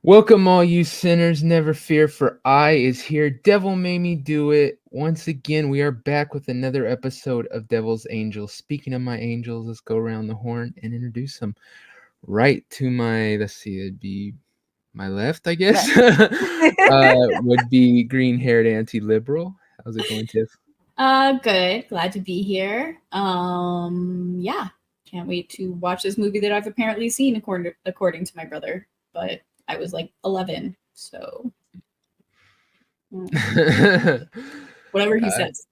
Welcome, all you sinners. Never fear, for I is here. Devil made me do it. Once again, we are back with another episode of Devil's Angels. Speaking of my angels, let's go around the horn and introduce them. Right to my, let's see, it'd be my left, I guess. Would be green-haired anti-liberal. How's it going, Tiff? Good. Glad to be here. Yeah. Can't wait to watch this movie that I've apparently seen according to my brother, but I was like 11, so whatever he says.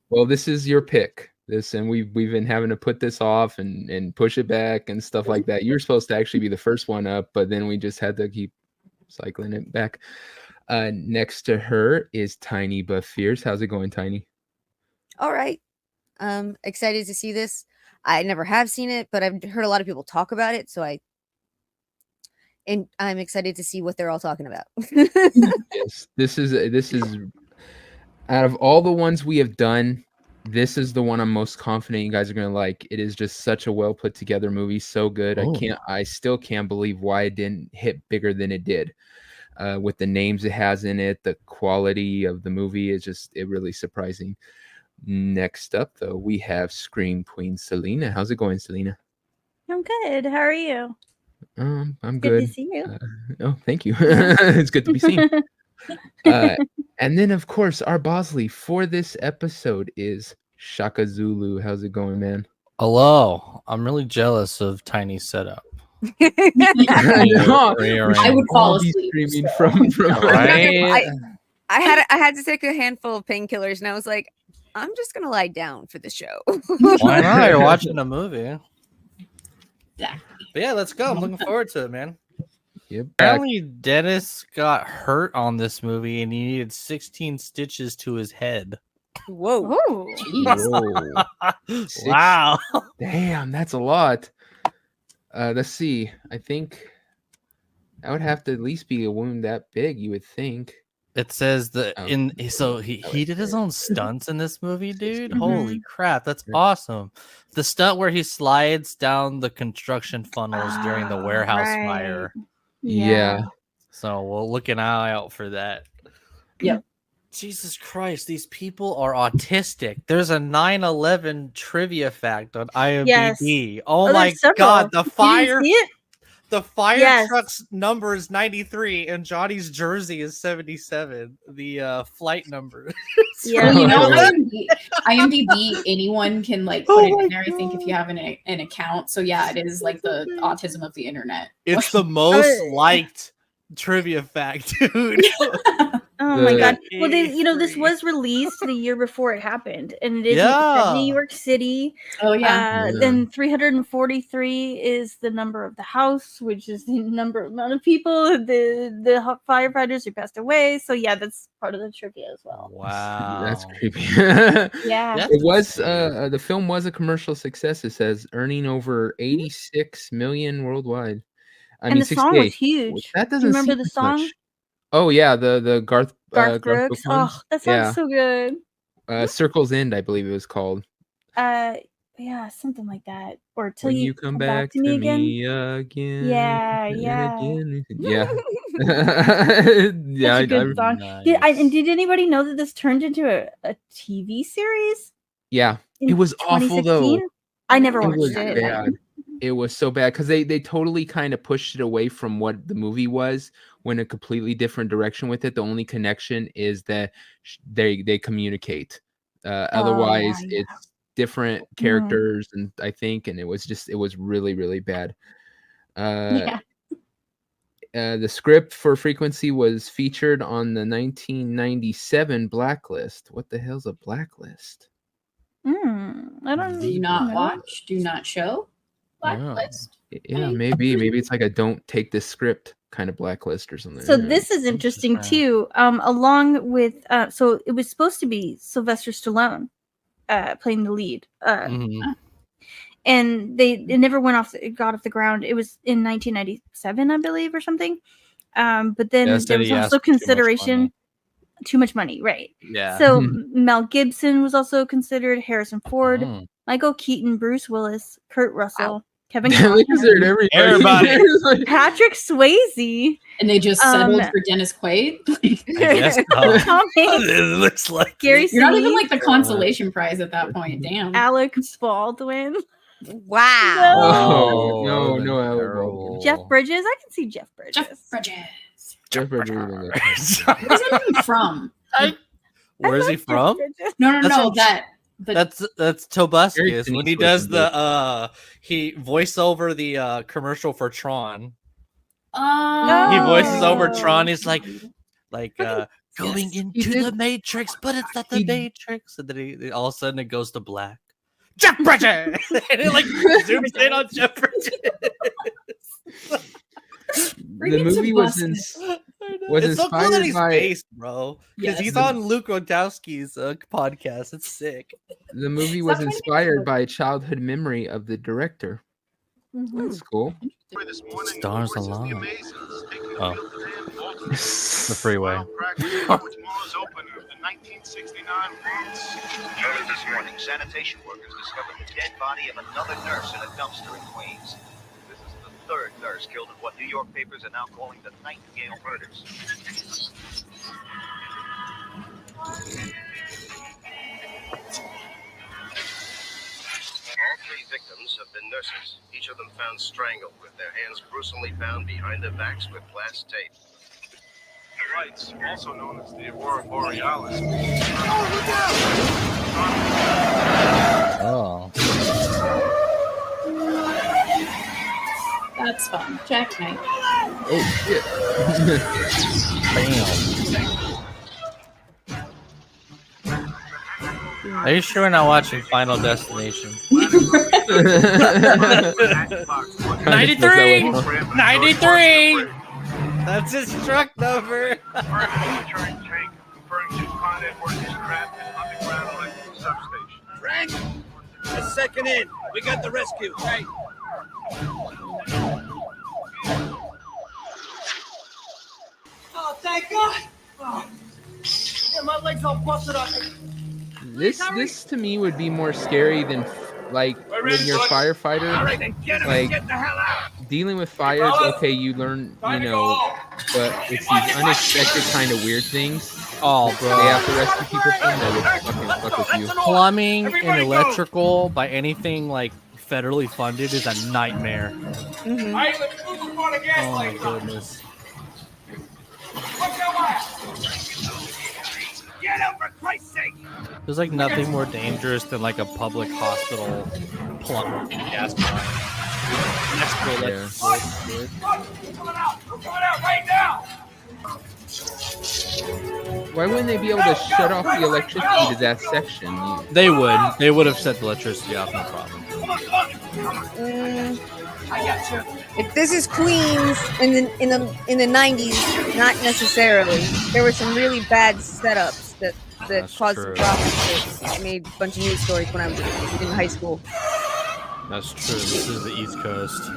Well, this is your pick. And we've been having to put this off and push it back and stuff like that. You're supposed to actually be the first one up, but then we just had to keep cycling it back. Next to her is Tiny but Fierce. How's it going, Tiny? All right. Excited to see this. I never have seen it, but I've heard a lot of people talk about it, so I'm excited to see what they're all talking about. Yes, this is out of all the ones we have done, this is the one I'm most confident you guys are gonna like. It is just such a well put together movie, so good. I still can't believe why it didn't hit bigger than it did. With the names it has in it, the quality of the movie is it really surprising. Next up, though, we have Scream Queen Selena. How's it going, Selena? I'm good. How are you? I'm good. Good to see you. Oh, thank you. It's good to be seen. And then, of course, our Bosley for this episode is Shaka Zulu. How's it going, man? Hello. I'm really jealous of Tiny's setup. I would fall asleep. Screaming from right? I had to take a handful of painkillers, and I was like, I'm just gonna lie down for the show. Why not? You're watching a movie. Exactly. But yeah, let's go. I'm looking forward to it, man. Yep. Apparently, Dennis got hurt on this movie, and he needed 16 stitches to his head. Whoa. Jeez. Wow. Damn, that's a lot. Let's see. I think that would have to at least be a wound that big, you would think. It says that he did his own stunts in this movie, dude. Holy crap, that's awesome. The stunt where he slides down the construction funnels during the warehouse fire. Yeah. So we're looking out for that. Yep. Jesus Christ, these people are autistic. There's a 9/11 trivia fact on IMDb. Yes. Oh my god, the fire. The fire truck's number is 93 and Johnny's jersey is 77. The flight number. Yeah, you know, IMDb, anyone can like put it in there. I think if you have an account. So yeah, it is like the autism of the internet. It's the most liked trivia fact, dude. Oh my god! Well, this was released the year before it happened, and it is in New York City. Oh yeah. Then 343 is the number of the house, which is the amount of people the firefighters who passed away. So yeah, that's part of the trivia as well. Wow, that's creepy. Yeah, it was. The film was a commercial success. It says earning over 86 million worldwide. And the song was huge. That doesn't. Do you remember the song? Much. Oh yeah, the Garth Brooks. Oh, that sounds so good. Circle's End, I believe it was called. Yeah, something like that. Or till you come back to me again. Yeah. Yeah. Yeah. Such a good song. Nice. Did anybody know that this turned into a TV series? Yeah, it was awful though. I never watched it. Bad. It was so bad because they totally kind of pushed it away from what the movie was, went a completely different direction with it. The only connection is that they communicate. Otherwise, it's different characters, and I think, and it was really, really bad. The script for Frequency was featured on the 1997 Blacklist. What the hell's a Blacklist? I don't. Do not watch. Do not show. Blacklist. Yeah, maybe it's like a don't take this script kind of blacklist or something. So this is interesting too. Along with so it was supposed to be Sylvester Stallone playing the lead. And it never got off the ground. It was in 1997, I believe, or something. But then there was also consideration. Too much money, right? Yeah. So Mel Gibson was also considered, Harrison Ford, Michael Keaton, Bruce Willis, Kurt Russell, Kevin They Costner, considered everybody. Everybody. Patrick Swayze, And they just settled for Dennis Quaid. I guess so. Tom Hanks, It looks like Gary You're not even Sinise, like the consolation prize at that point. Damn. Alec Baldwin, Wow. Oh, that'd no, been Alec terrible. Baldwin. Jeff Bridges. I can see Jeff Bridges. Jeff Bridges. Jeff Bridges is a good Where's that even from? Where is he Jeff from? Bridges. No. That's from- That's That's Tobuscus Eric when he Denise does was the he voice over the commercial for Tron. Oh. He voices over Oh. Tron. He's like going Yes. into did- the Matrix, but it's not the he- Matrix. And then he all of a sudden it goes to black. Jeff Bridges, and it like zooms in on Jeff Bridges. Bring The it to movie was Boston. was it's so cool that inspired he's by- based, bro. Because Yes. he's on Luke Rodowski's podcast. It's sick. The movie was inspired by a childhood memory of the director. That's cool. Stars align. Oh, the freeway. Early this morning, sanitation workers discovered the dead body of another nurse in a dumpster in Queens. This is the third nurse killed in what New York papers are now calling the Nightingale murders. All three victims have been nurses, each of them found strangled with their hands gruesomely bound behind their backs with glass tape. The lights, also known as the Aurora Borealis. Oh, That's fun. Jackknife. Oh shit. damn. Are you sure we're not watching Final Destination? 93! 93! That's his truck number. Return tank referring to Con Edwards trapped in underground electrical substation. Frank, a second in. We got the rescue, right? Oh, thank God! Oh. Yeah, my legs all busted up. This to me would be more scary than like when you're a firefighter. All right, then get him Like- and get the hell out. Dealing with fires, okay, you learn, you know, but it's these unexpected kind of weird things Oh, they bro. have to rescue people from that would fucking fuck with you. Plumbing and Everybody go. electrical by anything like federally funded is a nightmare. Mhm. Hey, let's move upon the gas Oh my line. goodness. Watch your back. Get out for Christ's sake! There's like nothing more dangerous than like a public hospital plumber gas line. Electrical, Yeah. electrical. Coming out! We're coming out right now! Why wouldn't they be able to shut off the electricity to that section? They would. They would have set the electricity off, no problem. Come on, come on! Mm, I got you. if this is Queens in the 90s, not necessarily. There were some really bad setups that That's caused true. some problems. I made a bunch of news stories when I was in high school. That's true. This is the East Coast.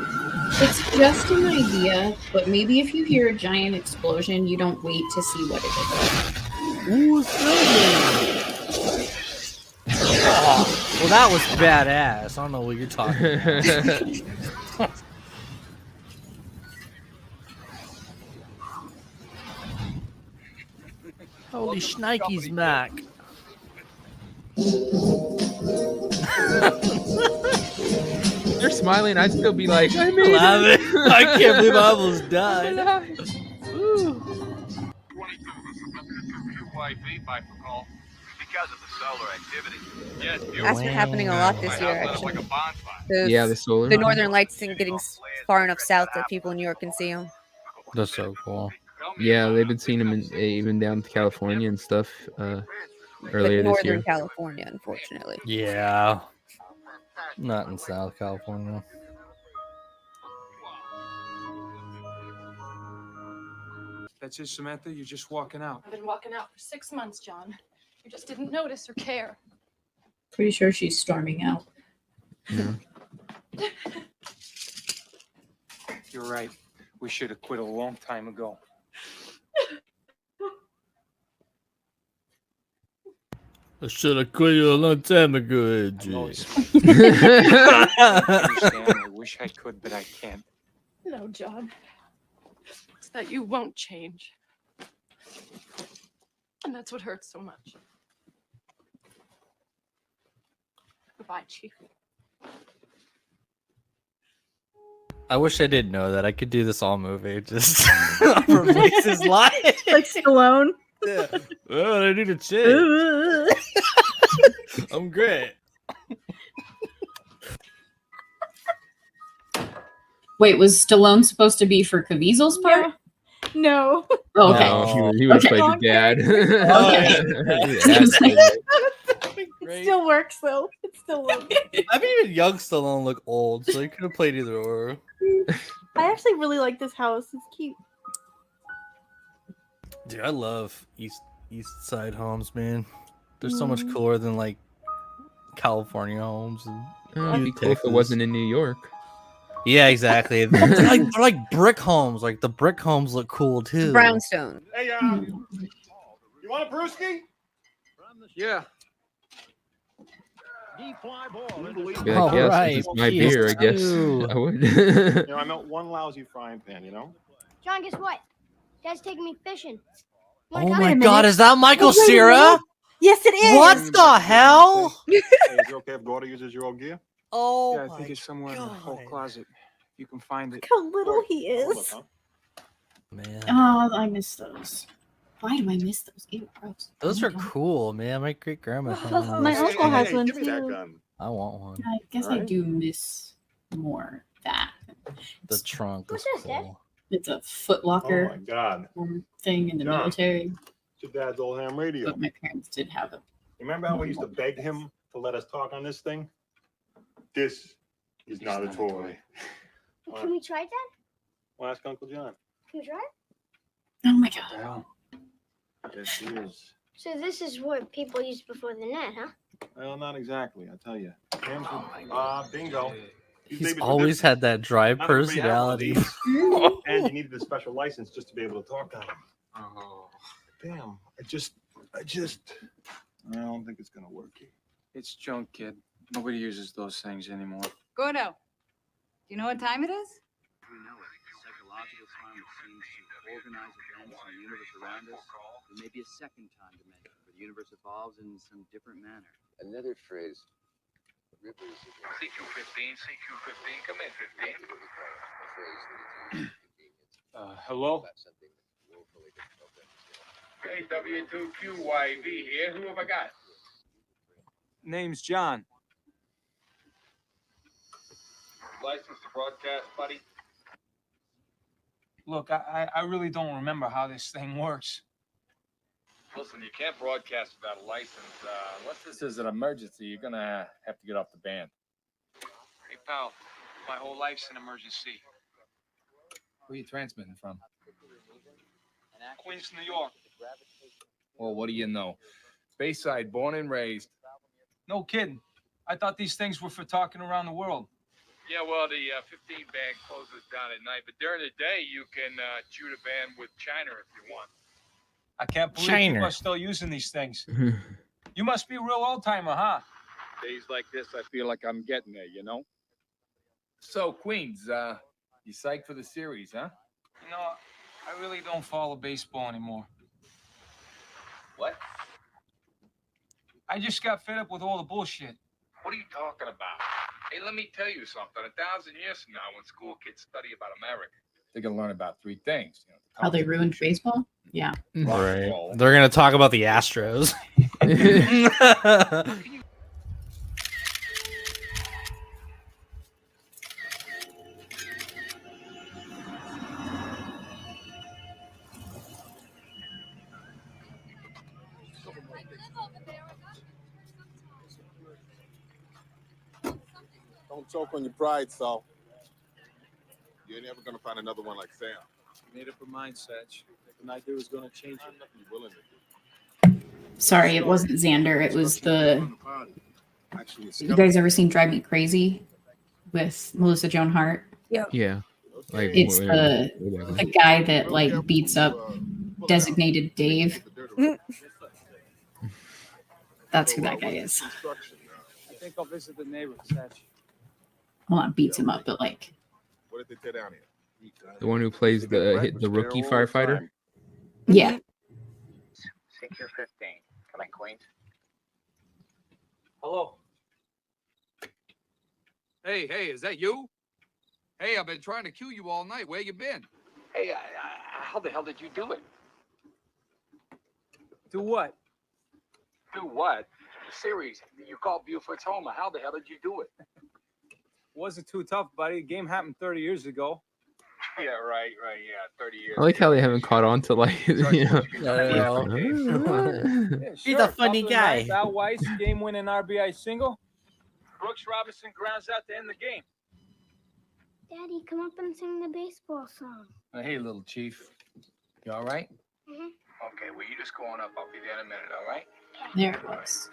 It's just an idea, but maybe if you hear a giant explosion, you don't wait to see what it is. Ooh, oh, well, that was badass. I don't know what you're talking about. Holy shnikes, Mac. They're smiling, I'd still be like, I made Love it. it. I can't believe I almost died. Ooh. 22 QYV by call. Because of the solar activity. Yes, That's been happening a lot this year, Like actually. a bonfire. Yeah, the solar. The northern lights thing getting far enough south that people in New York can see them. That's so cool. Yeah, they've been seeing them even down to California and stuff But earlier this northern year. California, unfortunately. Yeah. Not in South California. That's it, Samantha? You're just walking out. I've been walking out for 6 months, John. You just didn't notice or care. Pretty sure she's storming out. Yeah. You're right. We should have quit a long time ago. I should have quit you a long time ago, I know AJ. it's- I understand. wish I could, but I can't. No, John. It's that you won't change. And that's what hurts so much. Goodbye, Chief. I wish I didn't know that. I could do this all movie. Just replace his life. Like Stallone. Yeah. Oh, I need a change. I'm great. Wait, was Stallone supposed to be for Caviezel's part? No. Oh, okay. No, he would play the dad. It still works though. It still works. I mean, even young Stallone look old, so he could have played either or. I actually really like this house. It's cute. Dude, I love East Side homes, man. They're so much cooler than like California homes. And It'd be cool if it wasn't in New York. Yeah, exactly. they're like brick homes. Like the brick homes look cool too. Brownstone. Hey, you want a brewski? Yeah. Be like, yes, this is my beer, I guess. I would. You know, I melt one lousy frying pan, you know? John, guess what? Dad's taking me fishing. Oh my god, is that Michael Cera? Yes, it is. What the hell? Hey, is it okay if daughter uses your old gear? Oh, Yeah, I think it's somewhere in the whole closet. You can find it. Look how little he is. Man, Oh, I miss those. Why do I miss those? Ew, gross. those are cool, man. My great grandma had one. My uncle has one give me that too. gun. I want one. I guess I do miss more that. The trunk is What's this, Dad? cool. It's a Oh footlocker my God. thing in the John. military, It's your dad's old ham radio. but my parents did have it. Remember how we used to beg him to let us talk on this thing? This is not a toy. Can we try that? Well, ask Uncle John. Can we try it? Oh my god. Yes, he is. So this is what people used before the net, huh? Well, not exactly. I'll tell you. Bingo. These He's babies were always different. had that dry Not everybody had one of personality. these. And you needed a special license just to be able to talk on them. Oh, damn. I don't think it's gonna work. It's junk, kid. Nobody uses those things anymore. Gordo, do you know what time it is? We know it. Psychological time that seems to organize events in the universe around us. There may be a second time dimension where the universe evolves in some different manner. Another phrase. CQ15, come in, 15. Hello? KW2QYV here. Who have I got? Name's John. License to broadcast, buddy. Look, I really don't remember how this thing works. Listen, you can't broadcast without a license. Unless this is an emergency, you're gonna have to get off the band. Hey, pal, my whole life's an emergency. Where are you transmitting from? Queens, New York. Well, what do you know? Bayside, born and raised. No kidding. I thought these things were for talking around the world. Yeah, well, the 15 band closes down at night, but during the day, you can shoot a band with China if you want. I can't believe people are still using these things. You must be a real old timer, huh? Days like this, I feel like I'm getting there, you know? So, Queens, you psyched for the series, huh? You know, I really don't follow baseball anymore. What? I just got fed up with all the bullshit. What are you talking about? Hey, let me tell you something. 1,000 years from now, when school kids study about America, They're gonna learn about three things. You know, How they ruined baseball? Yeah. Right. They're gonna talk about the Astros. Don't choke on your pride, Saul. You're never gonna find another one like Sam. Made up her mind, Satch. Nothing I do is gonna change it. Nothing you're willing to do. Sorry, it wasn't Xander. It was the. You guys ever seen Drive Me Crazy with Melissa Joan Hart? Yeah. Like, It's the guy that like beats up Designated Dave. That's who that guy is. I think I'll visit the neighbor, Satch. well, not beats him up, but like. What did they tear down here? The one who plays the rookie firefighter. Yeah. Secure 15. Come in, Queens. Hello. Hey, is that you? Hey, I've been trying to cue you all night. Where you been? Hey, how the hell did you do it? Do what? Do what? The series. You called Buford's Homer. How the hell did you do it? Wasn't too tough, buddy. The game happened 30 years ago. Yeah, right. Yeah, 30 years. I like how they haven't caught on to like you know. He's a funny guy. Al Weiss, game-winning RBI single. Brooks Robinson grounds out to end the game. Daddy, come up and sing the baseball song. Hey, little chief. You all right? Mm-hmm. Okay, well, you just go on up. I'll be there in a minute, all right? There it was.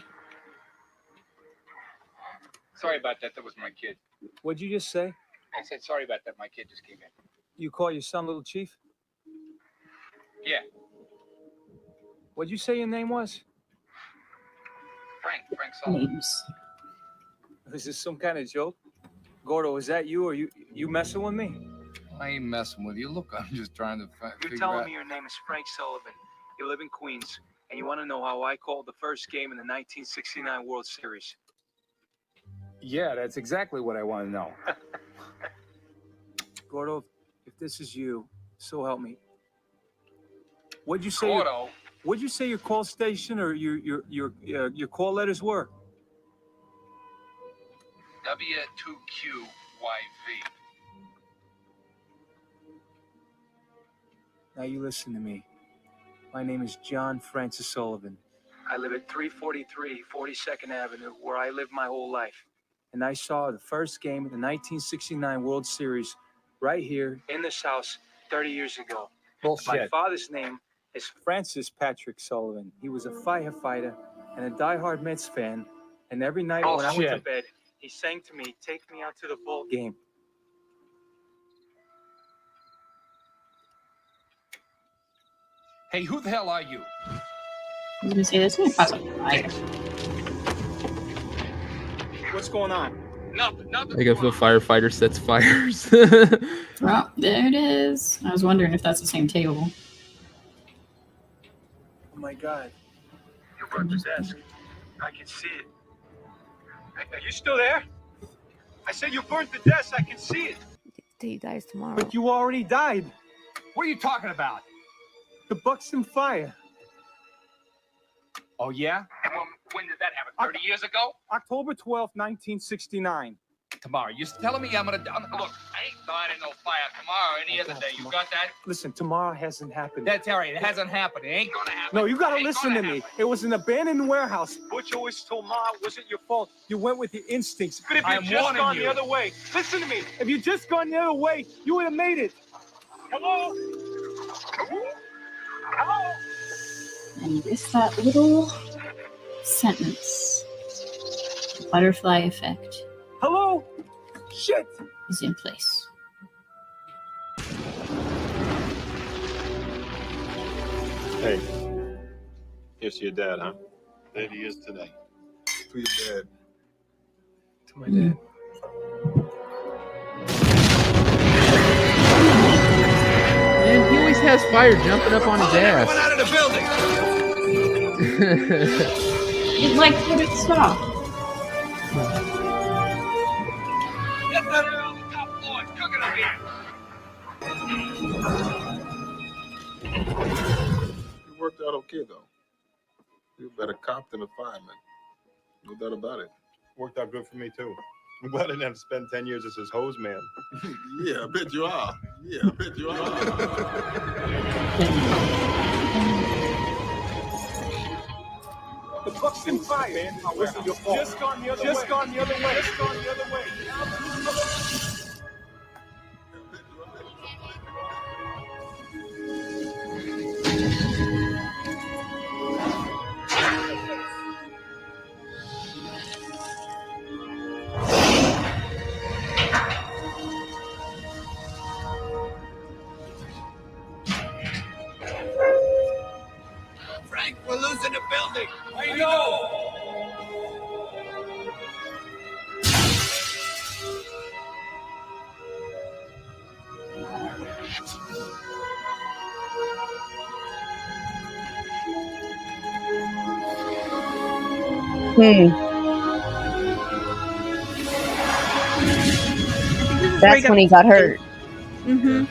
Sorry about that. That was my kid. What'd you just say? I said sorry about that. My kid just came in. You call your son Little Chief? Yeah, What'd you say your name was? Frank Sullivan. Names. Is this some kind of joke? Gordo, is that you or you messing with me? I ain't messing with you. Look, I'm just trying to You're figure telling out. me your name is Frank Sullivan. You live in Queens, and you want to know how I called the first game in the 1969 World Series. Yeah, that's exactly what I want to know. Gordo, if this is you, so help me. What'd you say? Gordo. What'd you say your call station or your call letters were? W2QYV. Now you listen to me. My name is John Francis Sullivan. I live at 343 42nd Avenue, where I lived my whole life. And I saw the first game of the 1969 World Series right here in this house 30 years ago. Bullshit. My father's name is Francis Patrick Sullivan. He was a firefighter and a diehard Mets fan. And every night when I went to bed, he sang to me, "Take me out to the ball game." Hey, who the hell are you? I was gonna say this might cause a fire. What's going on? Nothing. Like if the firefighter sets fires. Well, there it is. I was wondering if that's the same table. Oh my God. You burnt the desk. I can see it. Are you still there? I said you burnt the desk. I can see it. He dies tomorrow. But you already died. What are you talking about? The Buxton fire. Oh, yeah? And when did that happen? 30 years ago? October 12th, 1969. Tomorrow. You're telling me I'm gonna... Look, I ain't dying in no fire tomorrow or any other day. You got that? Listen, tomorrow hasn't happened. That's all right. It hasn't happened. It ain't gonna happen. No, you gotta Ain't listen to gonna me. happen. It was an abandoned warehouse. Butch always told Ma it wasn't your fault. You went with your instincts. But if I'm you'd just warning gone you. the other way, listen to me. If you'd just gone the other way, you would have made it. Hello? Hello? And with that little sentence, the butterfly effect Hello? Shit. is in place. Hey, here's to your dad, huh? There he is today. To your dad. To my dad. Man, he always has fire jumping up on his ass. Out of the building! It like put it stop. Get that air on the top floor. It's cooking up here. You worked out okay, though. You're a better cop than a fireman. No doubt about it. Worked out good for me, too. I'm glad I didn't have to spend 10 years as his hose man. Yeah, I bet you are. Yeah, I bet you are. The Buxton fire. It wasn't your fault. Just gone the other way. Just gone the other way. Just gone the other way. Frank, we're losing the building. I know. That's when he got hurt. Mm-hmm.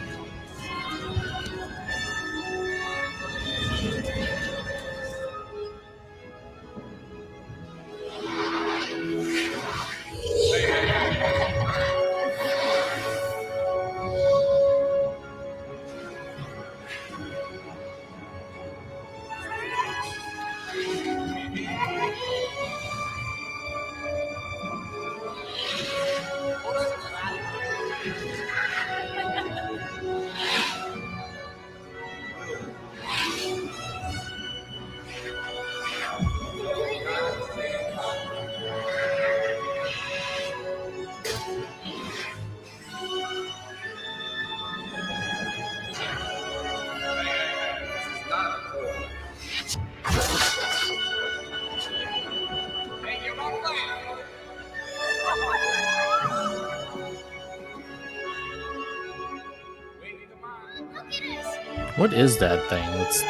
What is that thing? It's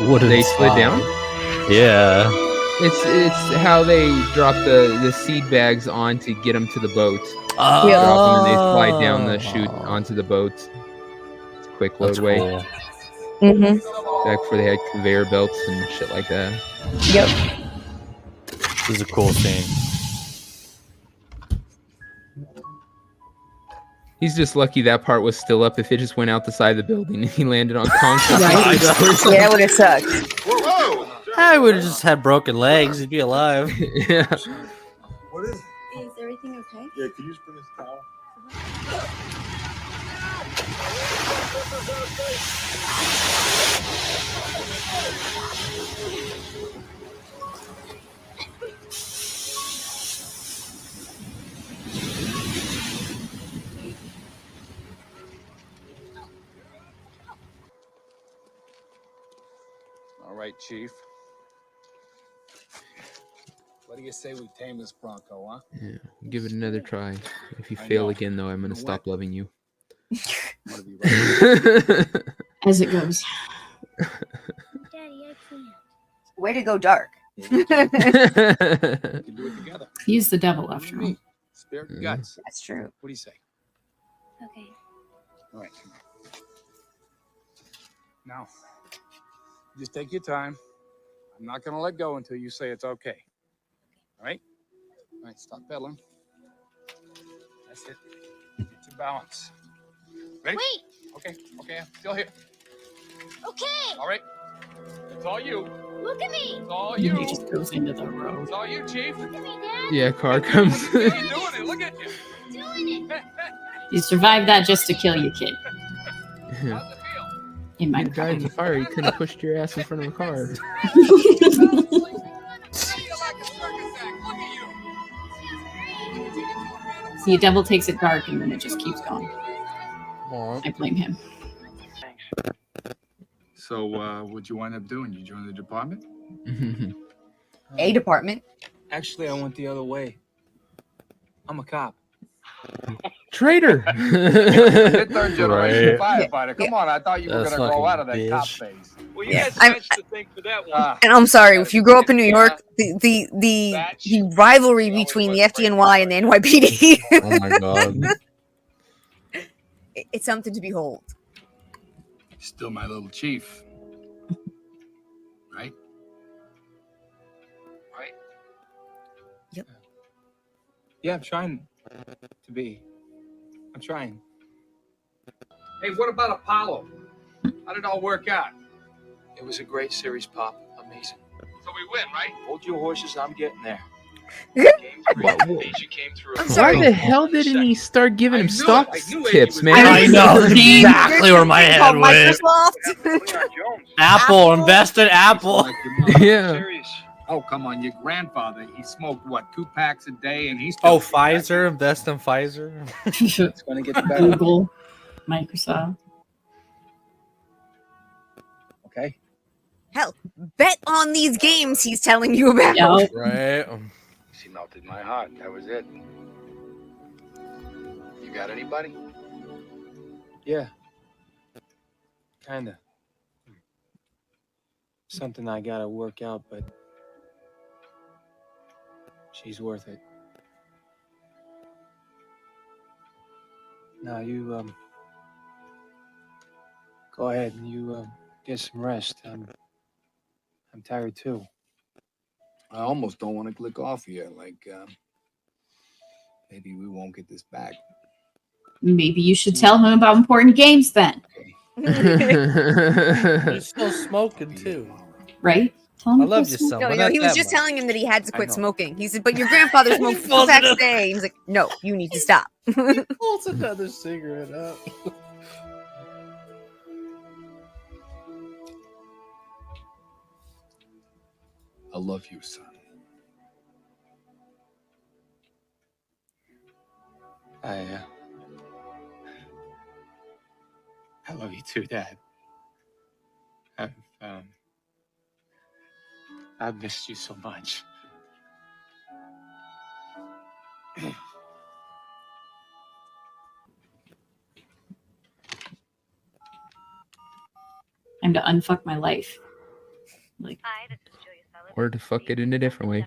wooden They slid slide. down? Yeah. It's how they drop the seed bags on to get them to the boat. Oh. Drop them and they slide down the chute onto the boat. It's a quick load That's way. cool. Back before they had conveyor belts and shit like that. Yep. This is a cool scene. He's just lucky that part was still up. If it just went out the side of the building and he landed on concrete. Right. Yeah, that would have sucked. I would have just had broken legs. He'd be alive. Yeah. What is it? Is everything okay? Yeah, can you just bring this towel? All right, Chief. What do you say we tame this Bronco, huh? Yeah. Give it another try. If you fail again, though, I'm gonna stop loving you. As it goes. Daddy, I can't. Way to go, dark. We can do it together. He's the devil after all. Spirit and guts. That's true. What do you say? Okay. All right. Come on. Now, just take your time. I'm not going to let go until you say it's okay. All right? All right, stop pedaling. That's it. Get your balance. Ready? Wait. Okay, I'm still here. Okay. All right. It's all you. Look at me. It's all And you. he just goes into the road. It's all you, Chief. Look at me, Dad. Yeah, car comes. You're doing it. Look at you. Doing it. You survived that just to kill your kid. How's it feel? In my You died in the fire. You couldn't have pushed your ass in front of a car. See, a devil takes it dark and then it just keeps going. I blame him. So, what'd you wind up doing? You joined the department? A department. Actually, I went the other way. I'm a cop. Traitor. Third generation Right. firefighter. Come on, I thought you were That's going to grow fucking out of that cop bitch. phase. Well, you Yeah. had I'm- Satch to thank for that one. And I'm sorry, if you grow up in New York, the rivalry between the FDNY and the NYPD, Oh my god. it's something to behold. Still my little chief. Right? Right? Yeah, I'm trying to be. I'm trying. Hey, what about Apollo? How did it all work out? It was a great series, Pop. Amazing. So we win, right? Hold your horses. I'm getting there. I'm sorry. Why the hell didn't he start giving him stock knew it. tips, He was- man? I know exactly where my head Called went. Microsoft. Apple, invest in Apple. Yeah. Oh, come on. Your grandfather, he smoked, what, 2 packs a day? And he's still... Oh, Pfizer, invest in Pfizer. It's going to get better. Google, Microsoft. Okay. Hell, bet on these games he's telling you about. Yep. Right. She melted my heart. That was it. You got anybody? Yeah. Kinda. Something I gotta work out, but She's worth it. Now you go ahead and you get some rest. I'm tired too. I almost don't want to click off here. Like, maybe we won't get this back. Maybe you should tell him about important games then. He's still smoking too. Right? I love you, son. No, but no, not he was that just much. telling him that he had to I quit know. smoking. He said, but your grandfather smoked 4 packs a day. He was like, no, you need to stop. Pulls another cigarette up. I love you, son. I love you too, Dad. I've missed you so much. And to unfuck my life. Like, Or to fuck it in a different way.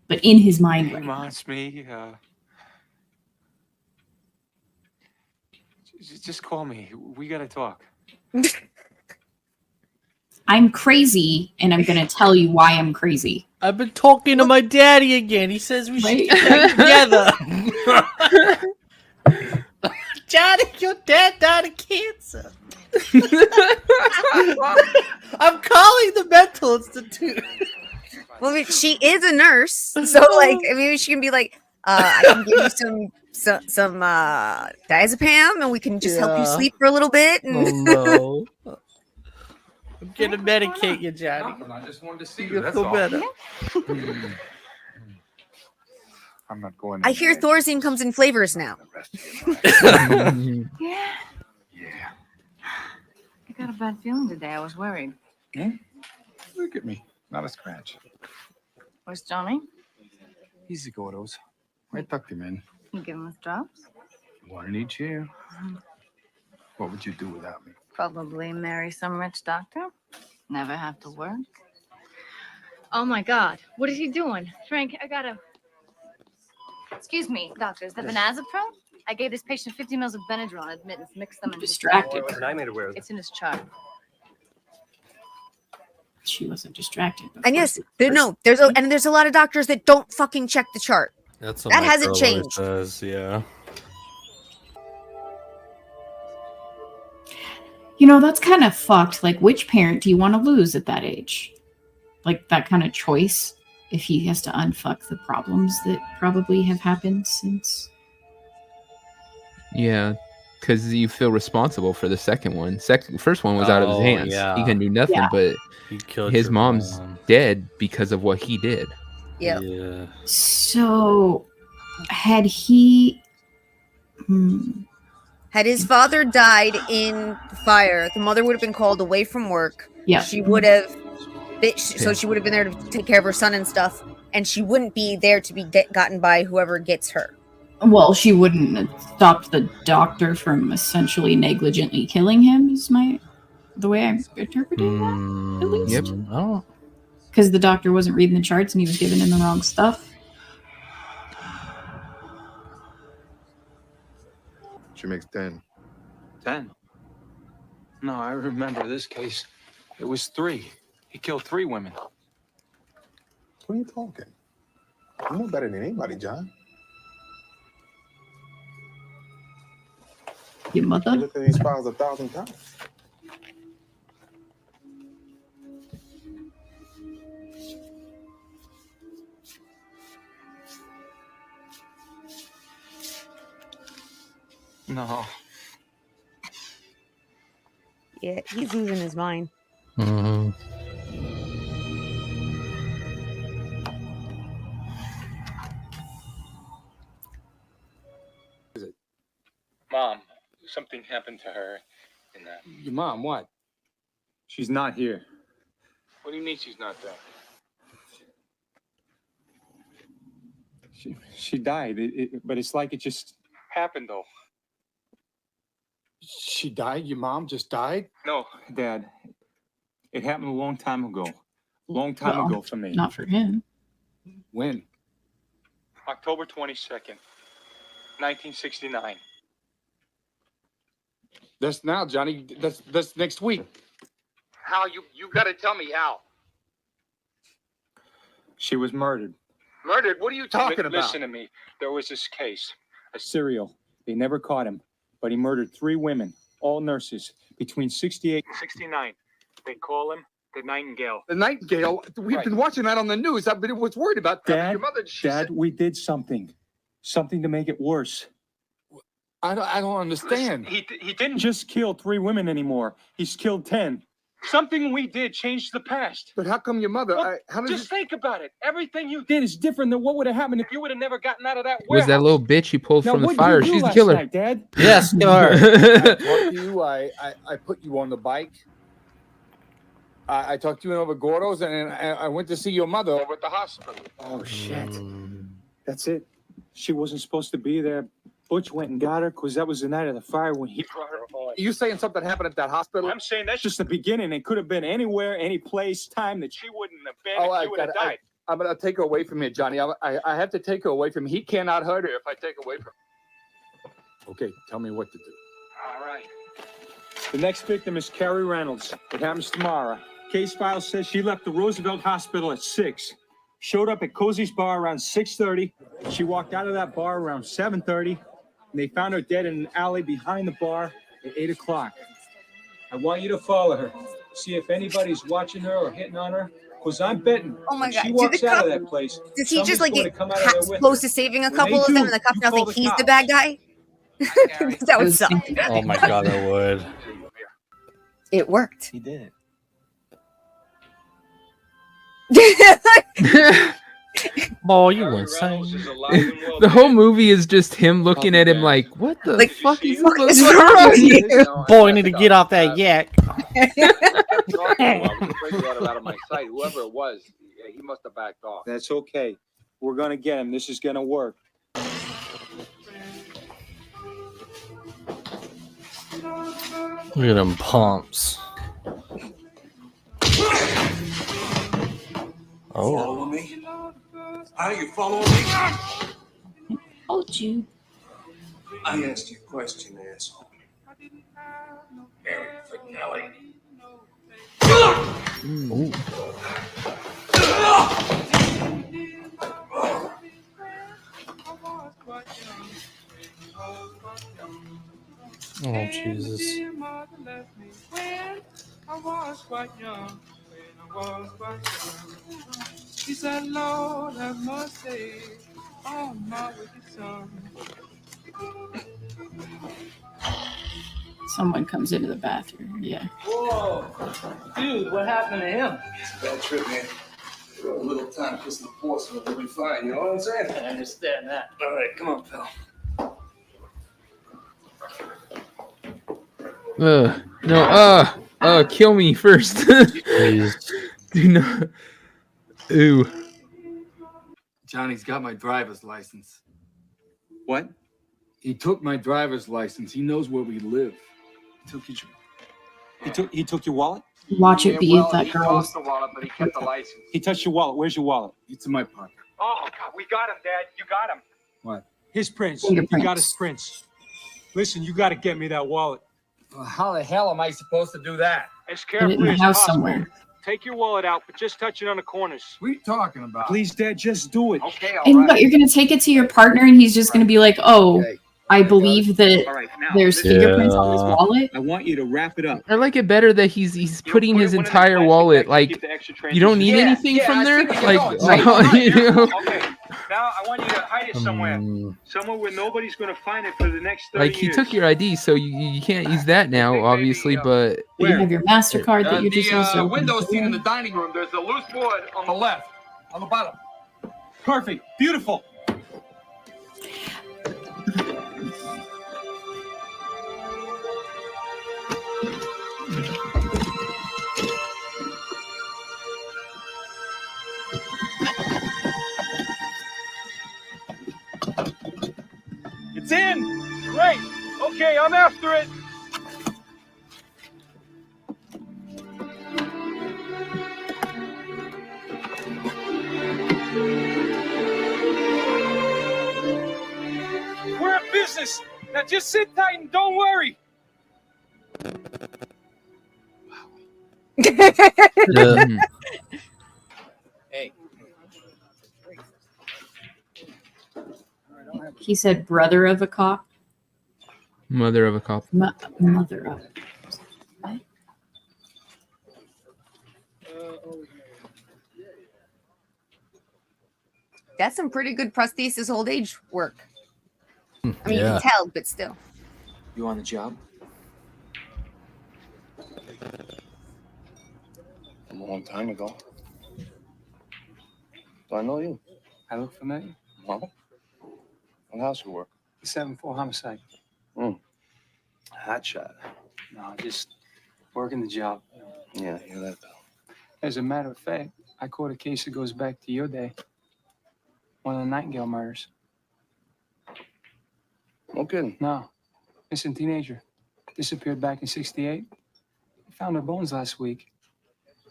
but in his mind Hey, right Mom, now. it's me. Just call me. We gotta talk. I'm crazy, and I'm going to tell you why I'm crazy. I've been talking to my daddy again. He says we should get back together. Johnny, your dad died of cancer. I'm calling the mental institute. Well, I mean, she is a nurse, so like, I mean, she can be like, I can give you some diazepam, and we can just help you Yeah. sleep for a little bit. And Oh no. I'm gonna medicate you, Johnny. I just wanted to see You'll feel better. I'm not going. I hear Thorazine comes in flavors now. Yeah. I got a bad feeling today. I was worried. Look at me, not a scratch. Where's Johnny? Easy go, those. I tucked him in. You give him his drops? One in each ear. What would you do without me? Probably marry some rich doctor. Never have to work. Oh my God. What is he doing? Frank, I gotta. Excuse me, doctor. Is the Benazepril? I gave this patient 50 mils of Benadryl on admittance. Mix them in. Distracted. I made aware of It's in his chart. She wasn't distracted. And yes, there's a lot of doctors that don't fucking check the chart. That's what That my hasn't girl changed. always says, yeah. You know, that's kind of fucked. Like, which parent do you want to lose at that age? Like, that kind of choice, if he has to unfuck the problems that probably have happened since. Yeah, because you feel responsible for the second one. First one was out of his hands. yeah. He can do nothing, Yeah. but He killed his your mom's mom. dead because of what he did. Yep. Yeah. So, had he... Had his father died in the fire, the mother would have been called away from work. Yeah. She would have, so she would have been there to take care of her son and stuff, and she wouldn't be there to be gotten by whoever gets her. Well, she wouldn't have stopped the doctor from essentially negligently killing him, is the way I'm interpreting that, at least. Yep. Oh. Because the doctor wasn't reading the charts and he was giving him the wrong stuff. She makes 10. 10? No, I remember this case. It was 3. He killed 3 women. What are you talking? You know better than anybody, John. Your mother? You looked at these files 1,000 times. No. Yeah, he's losing his mind. Mm-hmm. Mom, something happened to her in that. Your mom, what? She's not here. What do you mean she's not there? She died, but it's like it just Happened though. She died? Your mom just died? No. Dad, it happened a long time ago. Long time Well, ago for me. Not for him. When? October 22nd, 1969. That's now, Johnny. That's next week. Hal, you got to tell me how. She was murdered. Murdered? What are you talking about? Listen to me. There was this case. A serial. They never caught him, but he murdered 3 women, all nurses, between 68 and 69. They call him the Nightingale. The Nightingale? We've been watching that on the news. I've been worried about that. Dad, Your mother, Dad, we did something to make it worse. I don't understand. Listen, he didn't Just kill 3 women anymore. He's killed 10. Something we did changed the past. But how come your mother? Well, how did just think about it. Everything you did is different than what would have happened if you would have never gotten out of that warehouse. Was that little bitch he pulled Now, from the what fire? did you do She's the last killer. night, Dad? Yes, kill her. I talked to you. I put you on the bike. I talked to you over Gordo's, and I went to see your mother over at the hospital. Oh, shit. That's it. She wasn't supposed to be there. Butch went and got her because that was the night of the fire when he brought her home. You saying something happened at that hospital? I'm saying that's just the beginning. It could have been anywhere, any place, time that she wouldn't have been if she would have died. I'm going to take her away from here, Johnny. I have to take her away from him. He cannot hurt her if I take her away from him. Okay, tell me what to do. All right. The next victim is Carrie Reynolds. It happens tomorrow. Case file says she left the Roosevelt Hospital at 6. Showed up at Cozy's bar around 6:30. She walked out of that bar around 7:30. And they found her dead in an alley behind the bar at 8 o'clock. I want you to follow her. See if anybody's watching her or hitting on her. Because I'm betting. Oh my God. She walks out of that place. Does he just like get with close to saving a couple of them and the cops now think he's the bad guy? That would suck. Oh my God, I would. It worked. He did. Boy, you insane. The whole movie is just him looking at him like, what the fuck is wrong with you? Boy, need to get off that yak. I was afraid to get out of my sight. Whoever it was, he must have backed off. That's okay. We're going to get him. This is going to work. Look at them pumps. Oh. Follow me? Are you following me? Told you. I asked you a question, asshole. Harry Finelli. Ooh. Oh, Jesus. I was quite young. When I was quite young. She said, Lord, have mercy on my wicked son. Someone comes into the bathroom. Yeah. Whoa. Dude, what happened to him? Bad trip, man. A little time kissing the porcelain will be fine, you know what I'm saying? I understand that. All right, come on, pal. No, kill me first. Please. Do not. Ooh. Johnny's got my driver's license. What? He took my driver's license. He knows where we live. He took your wallet? Watch it be that He girl's. lost the wallet, but he kept the license. He touched your wallet. Where's your wallet? It's in my pocket. Oh, God, we got him, Dad. You got him. What? His prints. Fingerprints. You got his prints. Listen, you got to get me that wallet. Well, how the hell am I supposed to do that? As Put it in carefully the as house possible. somewhere. Take your wallet out, but just touch it on the corners. What are you talking about? Please, Dad, just do it. Okay, all And right. what, you're gonna take it to your partner, and he's just gonna be like, "Oh, I believe that All right, now, there's listen. fingerprints on his wallet." I want you to wrap it up. I like it better that he's putting put his it one in the entire plastic wallet. bag, Like, keep the extra you don't need transition. anything from I there. see where Like, you're going. you know, Okay, now I want you to hide it somewhere. Somewhere where nobody's going to find it for the next 30 like he years. took your ID, so you can't use that now, obviously. But You have your MasterCard that you just the also. window seat in the dining room. There's a loose board on the left, on the bottom. Perfect. Beautiful. It's in. Great. Okay, I'm after it. business. Now just sit tight and don't worry. Hey. He said brother of a cop. Mother of a cop. Mother of. That's some pretty good prosthesis old age work. I mean, you Yeah. can tell, but still. You on the job? A long time ago. Do I know you? I look familiar. Well, what house you work? 7-4 homicide. Hot shot. No, just working the job. Yeah, I hear that though. As a matter of fact, I caught a case that goes back to your day. One of the Nightingale murders. No kidding. No. Missing teenager. Disappeared back in '68. I found her bones last week.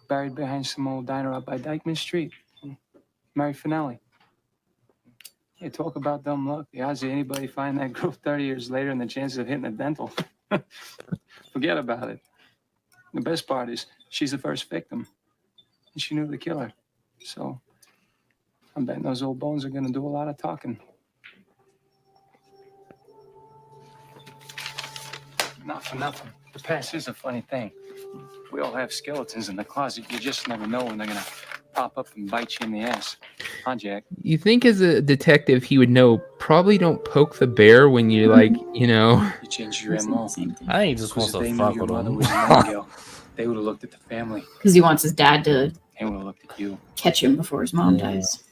Buried behind some old diner up by Dykeman Street. Mary Finelli. Yeah, talk about dumb luck. The odds of anybody finding that girl 30 years later and the chances of hitting a dental. Forget about it. The best part is she's the first victim. And she knew the killer. So I'm betting those old bones are gonna do a lot of talking. Not for nothing. The past is a funny thing. We all have skeletons in the closet. You just never know when they're gonna pop up and bite you in the ass. Huh, Jack? You think as a detective he would know, probably don't poke the bear when you like, you know. You changed your MO. I think he just wants Because if to they knew fuck your with mother him. was a Nightingale, they would have looked at the family. Because he wants his dad to They would have looked at you. catch him before his mom dies.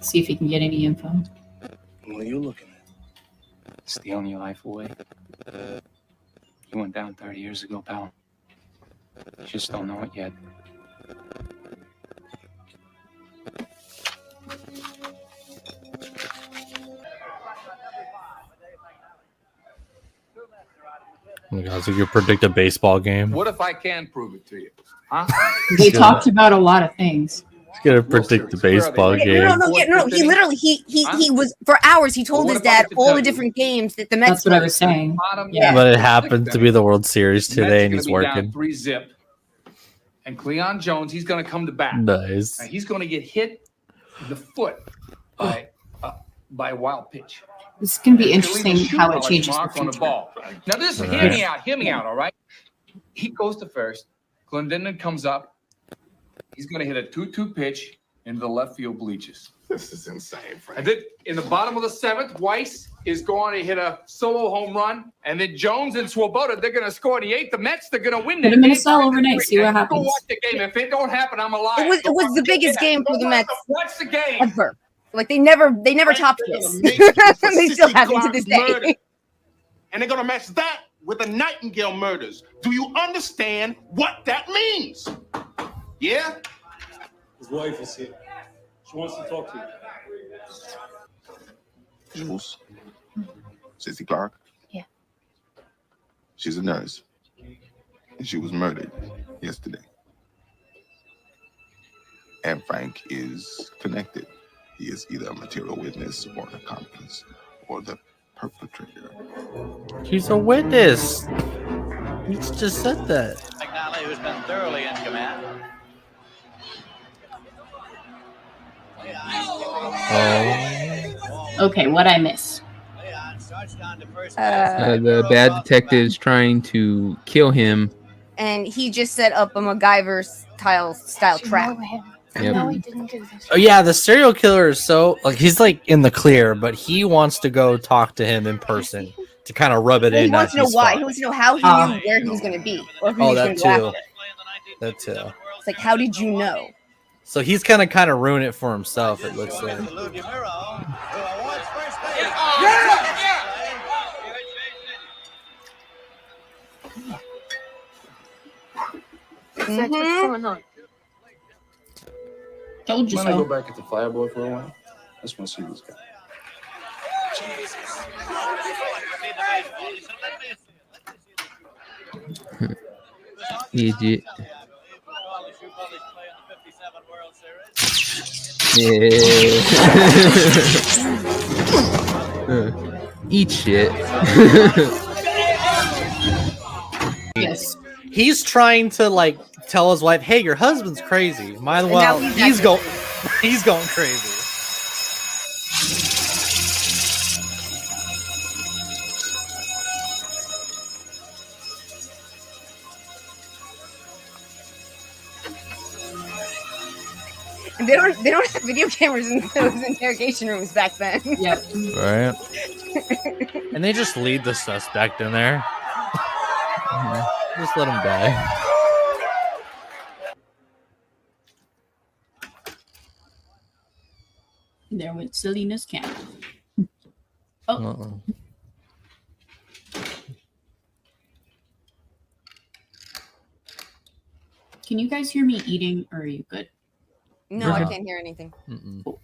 See if he can get any info. What are you looking Stealing your life away. You went down 30 years ago, pal. You just don't know it yet. Oh my God, so you predict a baseball game? What if I can prove it to you? Huh? They talked about a lot of things. He's gonna predict the baseball game. No. He literally he was for hours. He told his dad all the different games that the Mets. That's what I was saying. Yeah. But it happened to be the World Series today, and he's working. 3-zip. And Cleon Jones, he's going to come to bat. Nice. Now, he's going to get hit in the foot by a wild pitch. This is going to be And he'll leave a interesting shoe how it polish changes the mark on the future. ball. Now, this hear me out, all right? He goes to first. Glendinning comes up. He's going to hit a 2-2 pitch into the left field bleachers. This is insane, Frank. And then in the bottom of the seventh, Weiss is going to hit a solo home run. And then Jones and Swoboda, they're going to score in the eighth. The Mets, they're going to win Put that him in a game. cell overnight. See what Go happens. watch the game. If it don't happen, I'm alive. It was the biggest game for the Mets Watch the game. ever. Like they never topped this. They still haven't to this day. And they're gonna match that with the Nightingale murders. Do you understand what that means? Yeah? His wife is here. She wants to talk to you. Jules. Sissy Clark. Yeah. She's a nurse. And she was murdered yesterday. And Frank is connected. He is either a material witness or an accomplice or the perpetrator. He's a witness. He just said that. McNally, who's been thoroughly in command. Okay, what I miss? The bad detective's trying to kill him. And he just set up a MacGyver style trap. Yep. No, he didn't do this. Oh yeah, the serial killer is so like he's like in the clear, but he wants to go talk to him in person to kind of rub it He in. wants to know why. He wants to know how he knew where he was going to be or who he Oh, was that going to go too. after. That too. It's like, how did you know? So he's kind of ruin it for himself. It looks like. That's what's going on. Told you Mind I so. go back at the Fireboy for a while? I just want to see this guy. Idiot. Yeah. Eat shit. Yes. He's trying to like tell his wife, "Hey, your husband's crazy." Might as And well. now He's going crazy. They don't have video cameras in those interrogation rooms back then. Yep. Right. And they just lead the suspect in there. Just let him die. There went Selena's camera. Oh. Can you guys hear me eating, or are you good? No, I can't hear anything. Cool.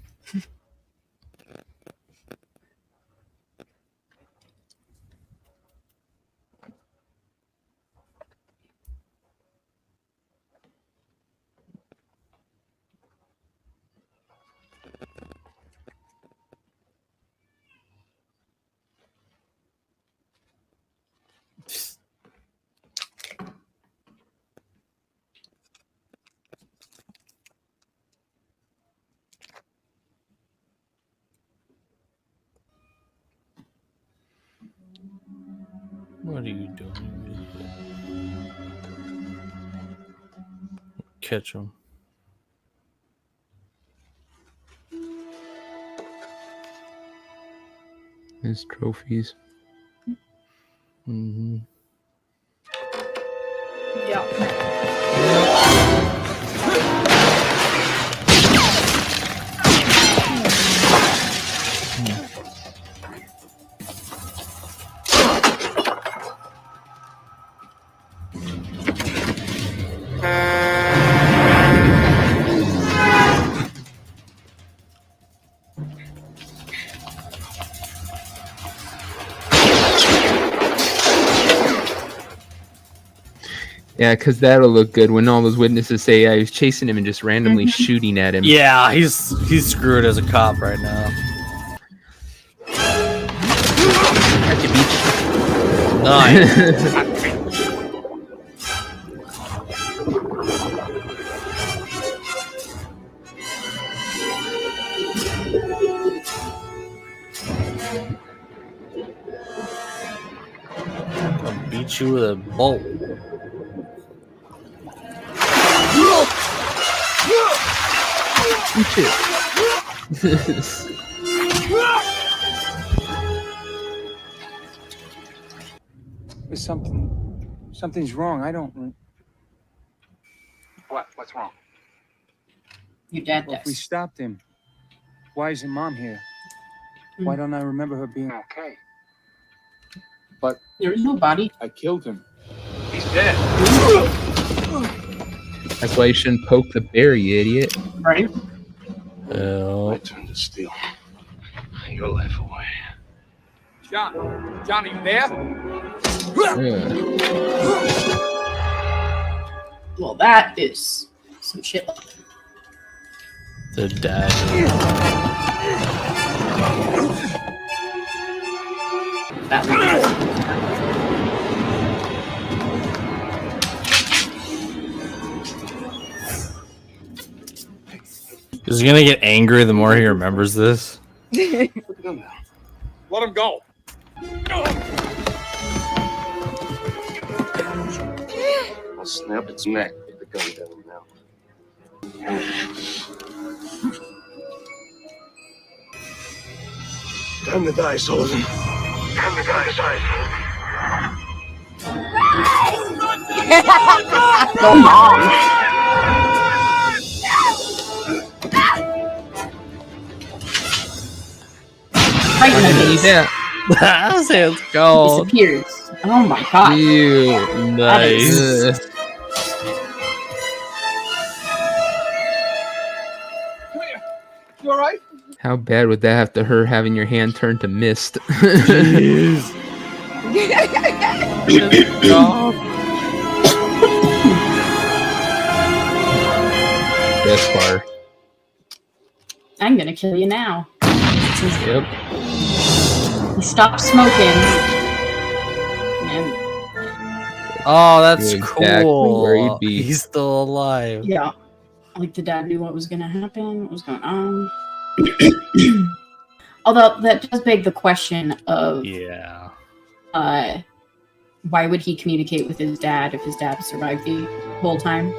What are you doing? Catch him. His trophies. Mm-hmm. Yeah, because that'll look good when all those witnesses say I was chasing him and just randomly shooting at him. Yeah, he's screwed as a cop right now. At the beach. Nice. I'll beat you with a bolt. There's something's wrong. I don't. What's wrong? Your dad Well, if we does. stopped him, why isn't Mom here? Why don't I remember her being okay? But There is no body. I killed him. He's dead. That's why you shouldn't poke the bear, you idiot. Right. My turn to steal your life away. John, are you there? Well, that is some shit. The dad. That Is he gonna get angry the more he remembers this? Let him go. I'll snap its neck. Put the gun down now. Time to die, Sullivan. Time to die, Go on. That sounds cold. Disappears. Oh my god. Ew, nice. You all right? How bad would that have to her having your hand turn to mist? Best part. I'm gonna kill you now. Yep. He stopped smoking. And Oh, that's Exactly cool. where he'd be. He's still alive. yeah, like the dad knew what was going to happen, what was going on. Although that does beg the question of why would he communicate with his dad if his dad survived the whole time?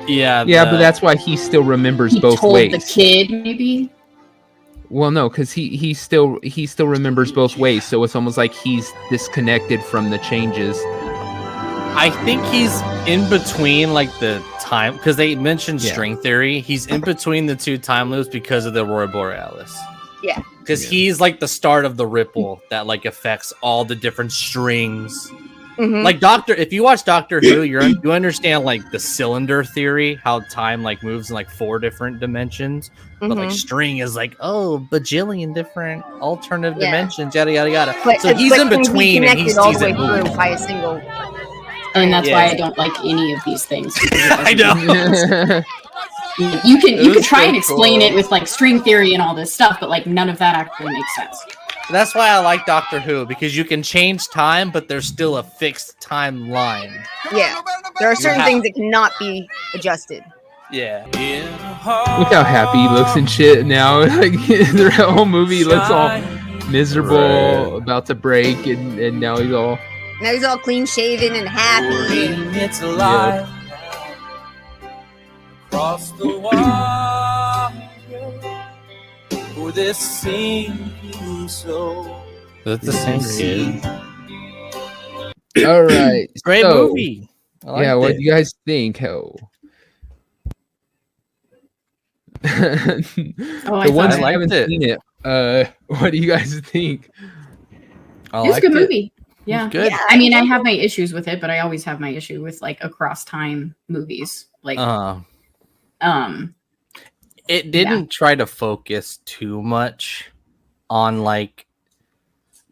Yeah, but that's why he still remembers He both told ways. the kid, maybe. Well, no, because he still remembers both ways, so it's almost like he's disconnected from the changes. I think he's in between like the time because they mentioned string theory. He's in between the two time loops because of the Aurora Borealis. Yeah. Because he's like the start of the ripple that like affects all the different strings. Mhm. Like if you watch Doctor Who, you understand like the cylinder theory, how time like moves in like 4 different dimensions. But like Mhm. string is like, bajillion different alternative dimensions, yada yada yada. But So he's in between and he connected all sees the way it moving. through by a single. And that's why Yeah. I don't like any of these things. I know. You can try so and explain cool. it with like string theory and all this stuff, but like none of that actually makes sense. That's why I like Doctor Who, because you can change time, but there's still a fixed timeline. Yeah, there are certain things that cannot be adjusted. Yeah. Look how happy he looks and shit now. Like the whole movie looks all miserable, about to break, and now he's all. Now he's all clean shaven and happy. It's alive. Across the wire for this sinking soul. That's the same kid. All right, Great so, movie. I Yeah, liked what it. do you guys think? Oh. The ones I I haven't liked it. seen it. What do you guys think? It's a good movie. Yeah. Good. I mean, I have my issues with it, but I always have my issue with like across time movies. Like, It didn't try to focus too much on like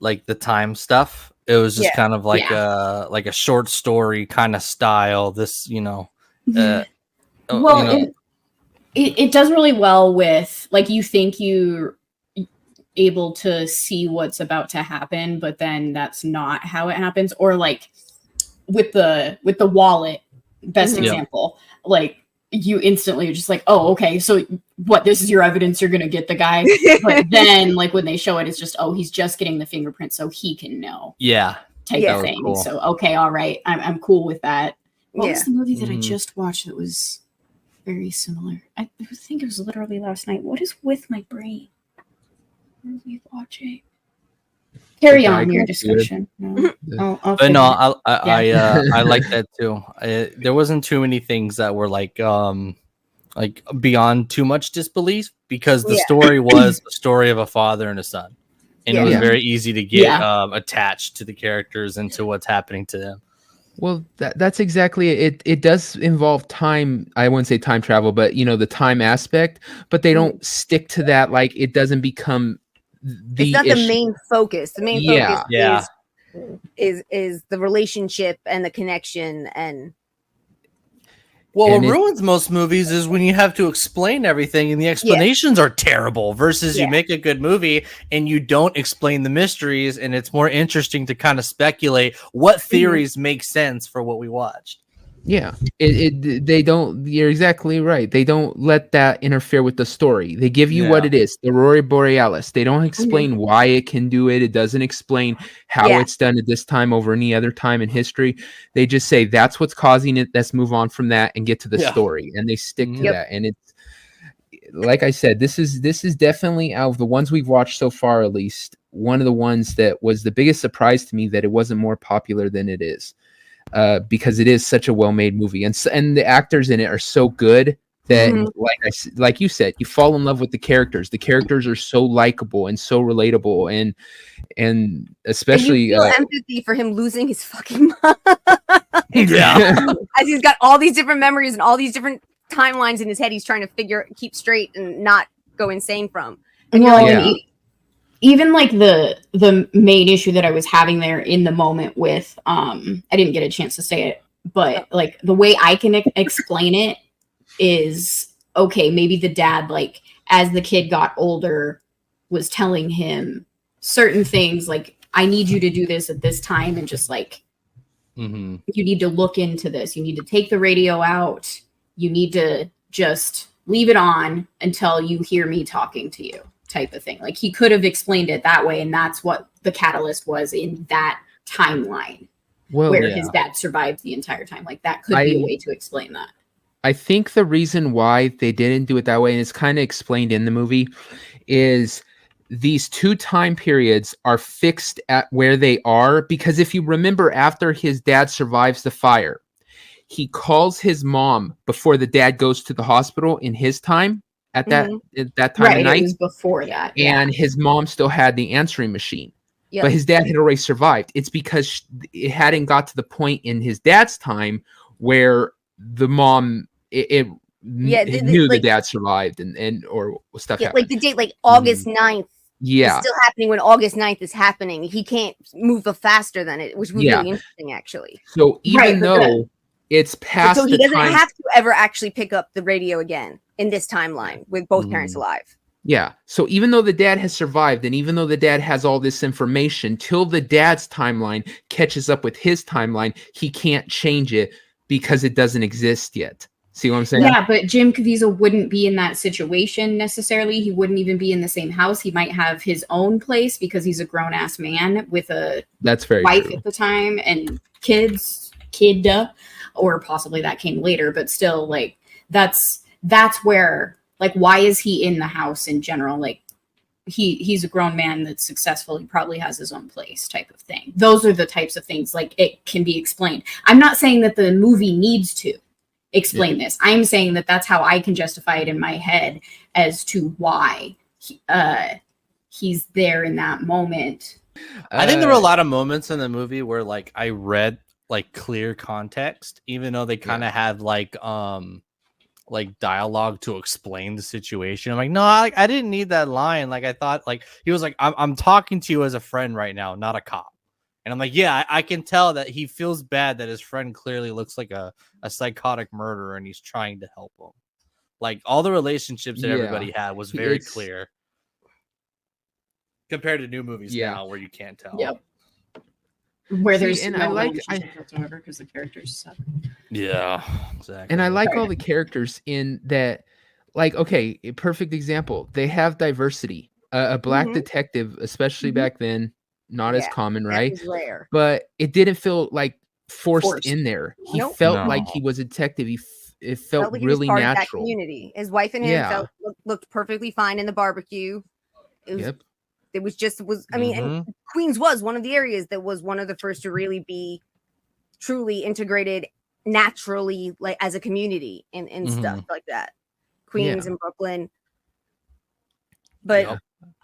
the time stuff. It was just kind of like a short story kind of style. This, well, it does really well with like you think you're able to see what's about to happen, but then that's not how it happens. Or like with the wallet, best example, like you instantly are just like, oh, okay, so what, this is your evidence, you're gonna get the guy. But then like when they show it, it's just, oh, he's just getting the fingerprint so he can know. Yeah. Type of thing. Cool. So okay, all right, I'm cool with that. What was the movie that I Mhm. just watched that was very similar? I think it was literally last night. What is with my brain? What are we watching? Carry on your discussion. No. I'll But no, figure it out. I like that too. There wasn't too many things that were like beyond too much disbelief, because the story was a story of a father and a son, and it was very easy to get attached to the characters and to what's happening to them. Well, that's exactly it. It does involve time. I wouldn't say time travel, but the time aspect. But they don't stick to that. Like it doesn't become It's not the main focus. The main focus Yeah. is the relationship and the connection and. Well, And what ruins most movies is when you have to explain everything and the explanations are terrible, versus you make a good movie and you don't explain the mysteries, and it's more interesting to kind of speculate what theories make sense for what we watched. Yeah, they don't. You're exactly right. They don't let that interfere with the story. They give you what it is, the Aurora Borealis. They don't explain why it can do it. It doesn't explain how it's done at this time over any other time in history. They just say that's what's causing it. Let's move on from that and get to the story, and they stick to that. And it's like I said, this is definitely, out of the ones we've watched so far, at least one of the ones that was the biggest surprise to me that it wasn't more popular than it is. Because it is such a well-made movie, and the actors in it are so good that, like you said, you fall in love with the characters. The characters are so likable and so relatable, and especially and you feel empathy for him losing his fucking mind. As he's got all these different memories and all these different timelines in his head, he's trying to keep straight and not go insane from. And even like the main issue that I was having there in the moment with I didn't get a chance to say it, but like the way I can explain it is, okay, maybe the dad, like as the kid got older, was telling him certain things, like, I need you to do this at this time, and just like, you need to look into this. You need to take the radio out. You need to just leave it on until you hear me talking to you, type of thing. Like, he could have explained it that way, and that's what the catalyst was in that timeline, where his dad survived the entire time. Like, that could be a way to explain that. I think the reason why they didn't do it that way, and it's kind of explained in the movie, is these two time periods are fixed at where they are. Because if you remember, after his dad survives the fire, he calls his mom before the dad goes to the hospital in his time at that time of night. It was before that. And his mom still had the answering machine. But his dad had already survived. It's because it hadn't got to the point in his dad's time where the mom knew the dad survived and or stuff happened. Like the date, like August 9th. Is still happening when August 9th is happening. He can't move faster than it, which was really interesting, actually. So even though it's past, so he doesn't have to ever actually pick up the radio again in this timeline with both parents alive. Yeah. So even though the dad has survived, and even though the dad has all this information, till the dad's timeline catches up with his timeline, he can't change it because it doesn't exist yet. See what I'm saying? Yeah, but Jim Caviezel wouldn't be in that situation necessarily. He wouldn't even be in the same house. He might have his own place because he's a grown-ass man with a wife at the time and kids, or possibly that came later. But still, like, that's where, like, why is he in the house in general? Like, he's a grown man that's successful. He probably has his own place, type of thing. Those are the types of things, like, it can be explained. I'm not saying that the movie needs to explain this. I'm saying that that's how I can justify it in my head as to why he's there in that moment. I think there were a lot of moments in the movie where, like, I read like clear context, even though they kind of had like dialogue to explain the situation. I'm like, no, I didn't need that line. Like, I thought, like, he was like, I'm talking to you as a friend right now, not a cop. And I'm like, yeah, I can tell that he feels bad that his friend clearly looks like a psychotic murderer and he's trying to help him. Like, all the relationships that everybody had was very clear compared to new movies now where you can't tell. Yep. Where there's and no I like whatsoever because the characters suck. Yeah, exactly. And I like all the characters in that. Like, okay, a perfect example. They have diversity. A black detective, especially back then, not as common, right? That was rare. But it didn't feel like forced in there. He felt like he was a detective. It felt like really he was part natural. of that community. His wife and him looked perfectly fine in the barbecue. It was I mean, and Queens was one of the areas that was one of the first to really be truly integrated naturally, like, as a community and stuff like that. Queens and Brooklyn. But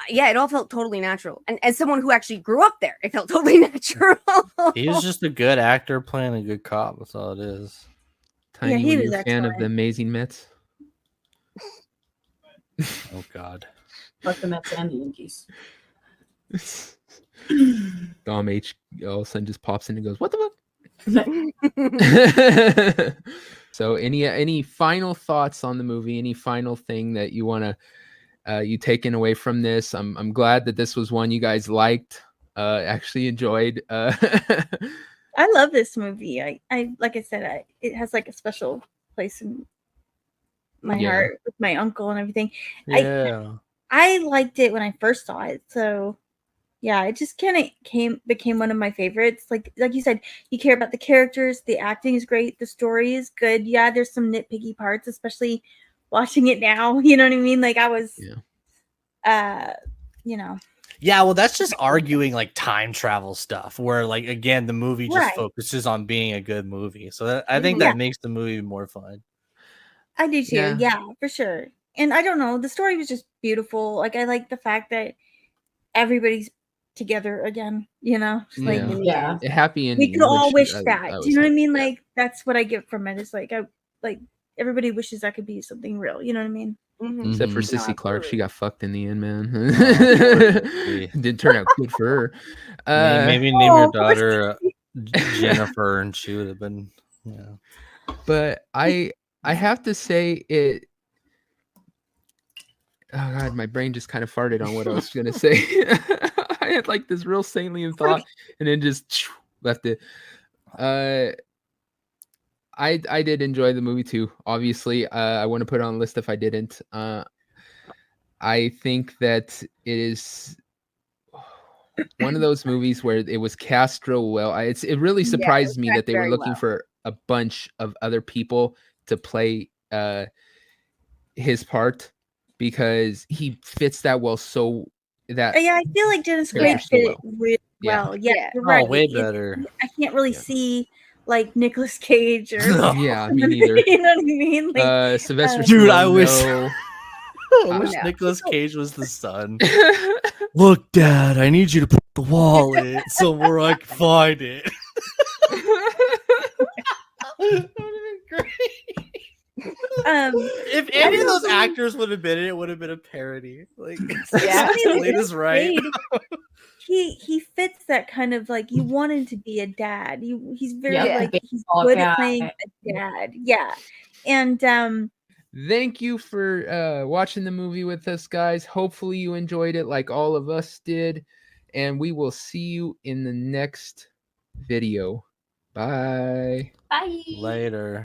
yeah, it all felt totally natural. And as someone who actually grew up there, it felt totally natural. He was just a good actor playing a good cop. That's all it is. Tiny, he was a fan of the Amazing Mets. Oh God. Fuck the Mets and the Yankees. Dom H all of a sudden just pops in and goes, "What the fuck?" So, any final thoughts on the movie? Any final thing that you want to you taken away from this? I'm glad that this was one you guys liked, actually enjoyed. I love this movie. I like I said, it has like a special place in my heart with my uncle and everything. Yeah. I liked it when I first saw it. So yeah, it just kind of became one of my favorites. Like you said, you care about the characters, the acting is great, the story is good. Yeah, there's some nitpicky parts, especially watching it now. You know what I mean? Like, I was you know. Yeah, well, that's just arguing like time travel stuff where, like, again, the movie just focuses on being a good movie. So I think that makes the movie more fun. I do too. Yeah, for sure. And I don't know, the story was just beautiful. Like, I like the fact that everybody's together again, you know? Just like a happy ending. We could all wish that. Do you know what I mean? Like, that's what I get from it. It's like, everybody wishes that could be something real. You know what I mean? Except for Sissy Clark, she got fucked in the end, man. Didn't turn out good for her. Maybe name your daughter Jennifer, and she would have been. Yeah. But I have to say it. Oh God, my brain just kind of farted on what I was gonna say. I had like this real saintly thought, and then just left it. I did enjoy the movie too. Obviously, I want to put it on a list if I didn't. I think that it is one of those movies where it was cast real well. It really surprised me that they were looking for a bunch of other people to play his part, because he fits that well. So that I feel like Dennis Quaid fit it really well. Yeah, you're right. Way better. I can't really see like Nicolas Cage or yeah, me neither. You know what I mean? Like, Sylvester dude, Stallone, I wish. No. I wish Nicolas Cage was the son. Look, Dad, I need you to put the wallet somewhere I can find it. That would have been great. If any of those actors would have been in it, would have been a parody. Like, Selena's right. He fits that kind of like, you want him to be a dad. He's very like, he's baseball good guy. at playing a dad. Yeah, and thank you for watching the movie with us, guys. Hopefully you enjoyed it like all of us did, and we will see you in the next video. Bye. Bye. Later.